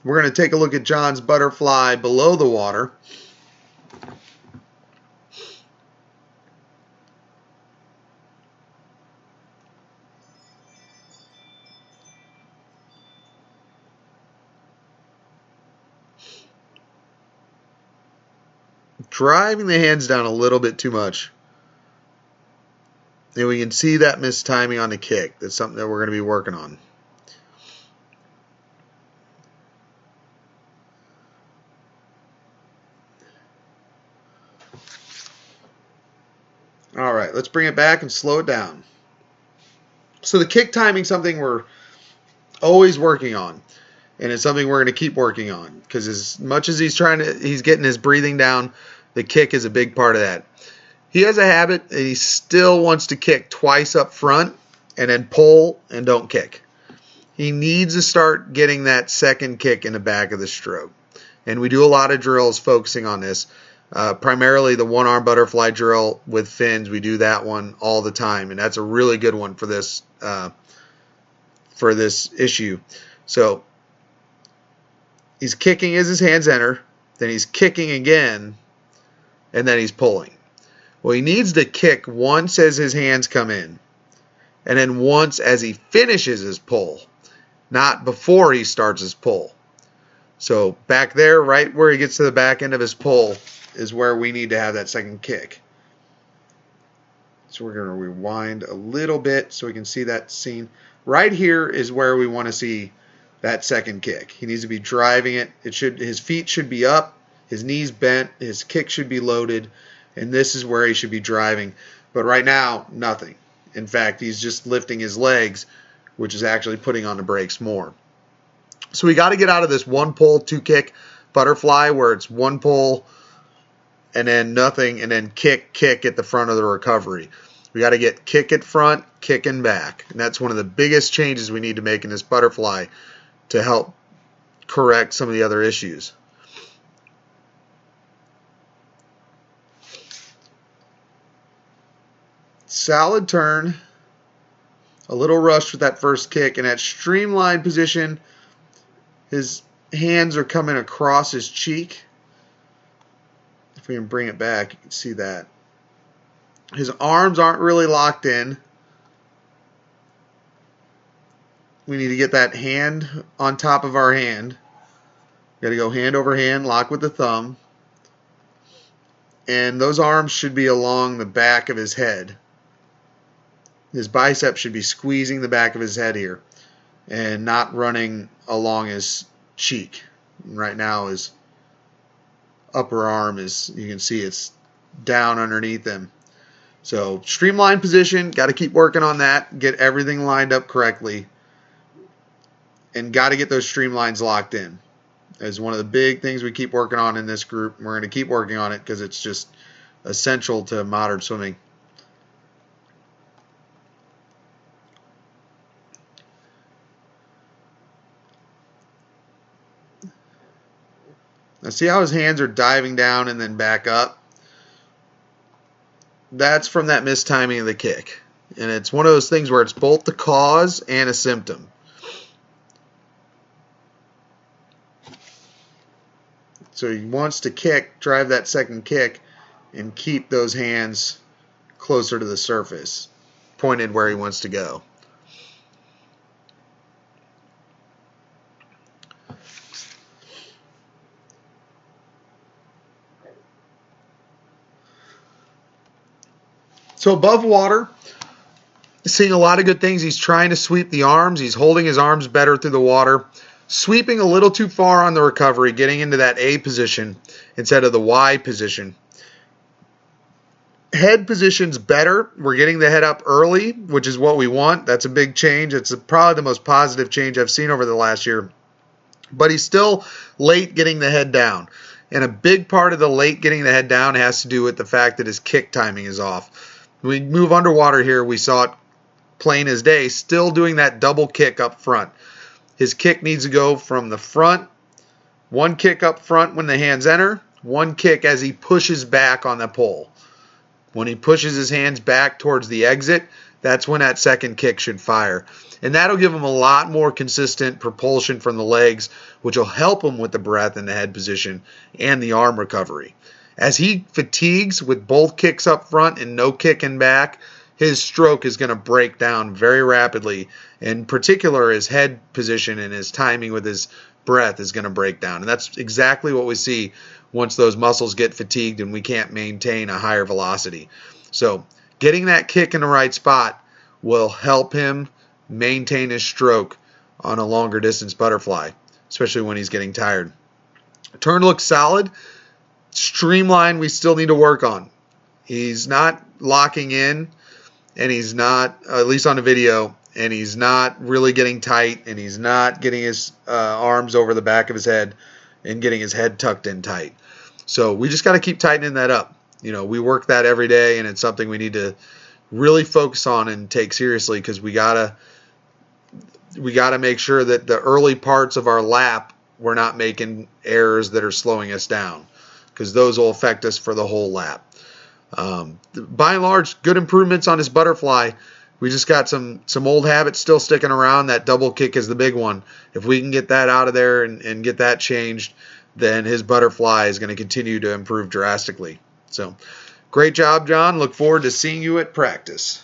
We're going to take a look at John's butterfly below the water. Driving the hands down a little bit too much. And we can see that mistiming on the kick. That's something that we're going to be working on. All right, let's bring it back and slow it down. So the kick timing is something we're always working on, and it's something we're going to keep working on, because as much as he's getting his breathing down, the kick is a big part of that. He has a habit that he still wants to kick twice up front and then pull and don't kick. He needs to start getting that second kick in the back of the stroke. And we do a lot of drills focusing on this. Primarily the one-arm butterfly drill with fins. We do that one all the time, and that's a really good one for this issue. So he's kicking as his hands enter, then he's kicking again, and then he's pulling. Well, he needs to kick once as his hands come in, and then once as he finishes his pull, not before he starts his pull. So back there, right where he gets to the back end of his pull, is where we need to have that second kick. So we're going to rewind a little bit so we can see that scene. Right here is where we want to see that second kick. He needs to be driving it. His feet should be up, his knees bent, his kick should be loaded, and this is where he should be driving. But right now, nothing. In fact, he's just lifting his legs, which is actually putting on the brakes more. So we got to get out of this one pull, two kick butterfly where it's one pull and then nothing, and then kick at the front of the recovery. We got to get kick at front, kick and back. And that's one of the biggest changes we need to make in this butterfly to help correct some of the other issues. Solid turn, a little rush with that first kick, and that streamlined position, his hands are coming across his cheek. If we can bring it back, you can see that. His arms aren't really locked in. We need to get that hand on top of our hand. Got to go hand over hand, lock with the thumb. And those arms should be along the back of his head. His bicep should be squeezing the back of his head here and not running along his cheek. Right now his upper arm is, you can see it's down underneath him. So streamlined position, got to keep working on that, get everything lined up correctly, and got to get those streamlines locked in. As one of the big things we keep working on in this group. We're going to keep working on it because it's just essential to modern swimming. Now see how his hands are diving down and then back up? That's from that mistiming of the kick. And it's one of those things where it's both the cause and a symptom. So he wants to kick, drive that second kick, and keep those hands closer to the surface, pointed where he wants to go. So above water, seeing a lot of good things. He's trying to sweep the arms. He's holding his arms better through the water. Sweeping a little too far on the recovery, getting into that A position instead of the Y position. Head position's better. We're getting the head up early, which is what we want. That's a big change. It's probably the most positive change I've seen over the last year. But he's still late getting the head down. And a big part of the late getting the head down has to do with the fact that his kick timing is off. When we move underwater here, we saw it plain as day, still doing that double kick up front. His kick needs to go from the front, one kick up front when the hands enter, one kick as he pushes back on the pull. When he pushes his hands back towards the exit, that's when that second kick should fire. And that'll give him a lot more consistent propulsion from the legs, which will help him with the breath and the head position and the arm recovery. As he fatigues with both kicks up front and no kicking back, his stroke is going to break down very rapidly. In particular, his head position and his timing with his breath is going to break down. And that's exactly what we see once those muscles get fatigued and we can't maintain a higher velocity. So getting that kick in the right spot will help him maintain his stroke on a longer distance butterfly, especially when he's getting tired. Turn looks solid. Streamline we still need to work on. He's not locking in, and he's not, at least on the video, and he's not really getting tight, and he's not getting his arms over the back of his head and getting his head tucked in tight. So we just got to keep tightening that up. You know, we work that every day, and it's something we need to really focus on and take seriously, because we gotta make sure that the early parts of our lap we're not making errors that are slowing us down, because those will affect us for the whole lap. By and large, good improvements on his butterfly. We just got some old habits still sticking around. That double kick is the big one. If we can get that out of there and get that changed, then his butterfly is going to continue to improve drastically. So, great job, John. Look forward to seeing you at practice.